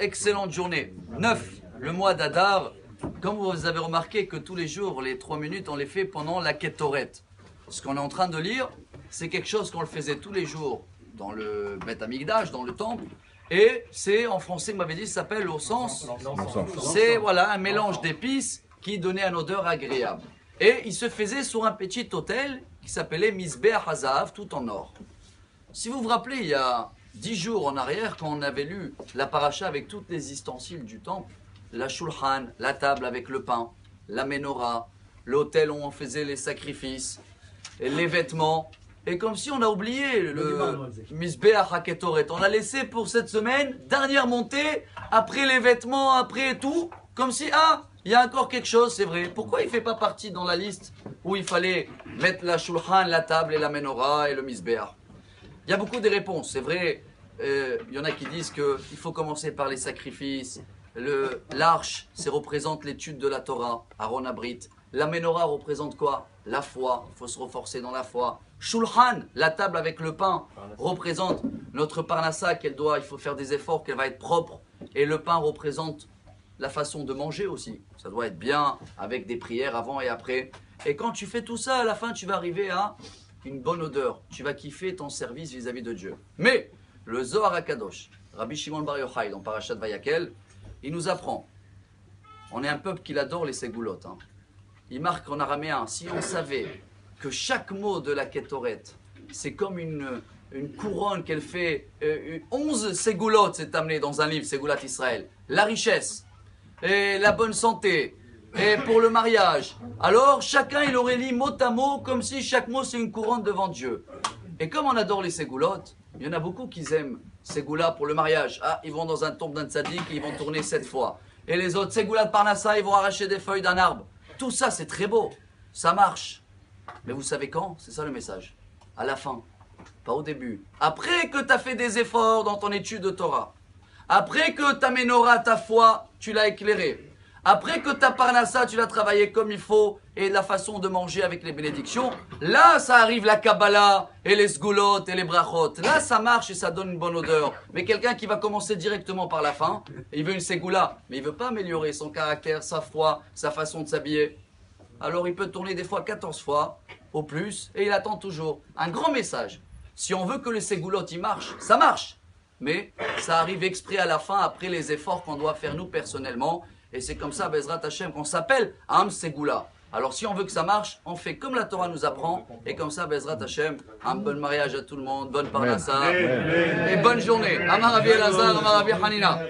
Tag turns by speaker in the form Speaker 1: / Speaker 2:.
Speaker 1: Excellente journée. 9. Le mois d'Adar. Comme vous avez remarqué que tous les jours, les 3 minutes, on les fait pendant la Ketoret. Ce qu'on est en train de lire, c'est quelque chose qu'on le faisait tous les jours dans le Beth Amikdash, dans le temple. Et c'est, en français, vous m'avez dit, ça s'appelle au sens. C'est voilà, un mélange d'épices qui donnait une odeur agréable. Et il se faisait sur un petit autel qui s'appelait Mizbeach Hazav, tout en or. Si vous vous rappelez, il y a 10 jours en arrière, quand on avait lu la paracha avec toutes les ustensiles du temple, la shulchan, la table avec le pain, la menorah, l'autel où on faisait les sacrifices, et les vêtements, et comme si on a oublié le Mizbeach HaKetoret. On a laissé pour cette semaine, dernière montée, après les vêtements, après tout, comme si, il y a encore quelque chose, c'est vrai. Pourquoi il ne fait pas partie dans la liste où il fallait mettre la shulchan, la table et la menorah et le Mizbeach? Il y a beaucoup de réponses, c'est vrai. Il y en a qui disent qu'il faut commencer par les sacrifices. L'arche, ça représente l'étude de la Torah, Aaron Abrit. La menorah représente quoi? La foi, il faut se renforcer dans la foi. Shulchan, la table avec le pain, représente notre parnassa, il faut faire des efforts, qu'elle va être propre. Et le pain représente la façon de manger aussi. Ça doit être bien, avec des prières avant et après. Et quand tu fais tout ça, à la fin, tu vas arriver à une bonne odeur. Tu vas kiffer ton service vis-à-vis de Dieu. Mais, le Zohar HaKadosh, Rabbi Shimon Bar Yochai, dans Parashat Vayakel, il nous apprend. On est un peuple qui adore les ségoulottes. Il marque en araméen, si on savait que chaque mot de la Ketoret, c'est comme une couronne qu'elle fait, 11 ségoulottes, c'est amené dans un livre, Ségoulat Israël. La richesse, et la bonne santé, et pour le mariage. Alors, chacun, il aurait lu mot à mot, comme si chaque mot, c'est une couronne devant Dieu. Et comme on adore les ségoulottes, il y en a beaucoup qui aiment Ségoula pour le mariage. Ils vont dans un tombe d'un tzaddik et ils vont tourner 7 fois. Et les autres, Ségoula de Parnassa, ils vont arracher des feuilles d'un arbre. Tout ça, c'est très beau. Ça marche. Mais vous savez quand? C'est ça le message. À la fin. Pas au début. Après que tu as fait des efforts dans ton étude de Torah. Après que ta menorah, ta foi, tu l'as éclairée. Après que ta parnassa, tu l'as travaillé comme il faut, et la façon de manger avec les bénédictions, là, ça arrive la Kabbalah, et les sgoulot, et les brachot. Là, ça marche et ça donne une bonne odeur. Mais quelqu'un qui va commencer directement par la fin, il veut une ségoula, mais il ne veut pas améliorer son caractère, sa foi, sa façon de s'habiller. Alors, il peut tourner des fois 14 fois, au plus, et il attend toujours. Un grand message. Si on veut que les ségoulottes, ils marchent, ça marche. Mais ça arrive exprès à la fin, après les efforts qu'on doit faire nous personnellement. Et c'est comme ça, Bezrat Hashem, qu'on s'appelle Am Ségoula. Alors si on veut que ça marche, on fait comme la Torah nous apprend. Et comme ça, Bezrat Hashem, un bon mariage à tout le monde, bonne parnassa. Et bonne journée. Amar Rabbi Elazar, Amar Rabbi Hanina.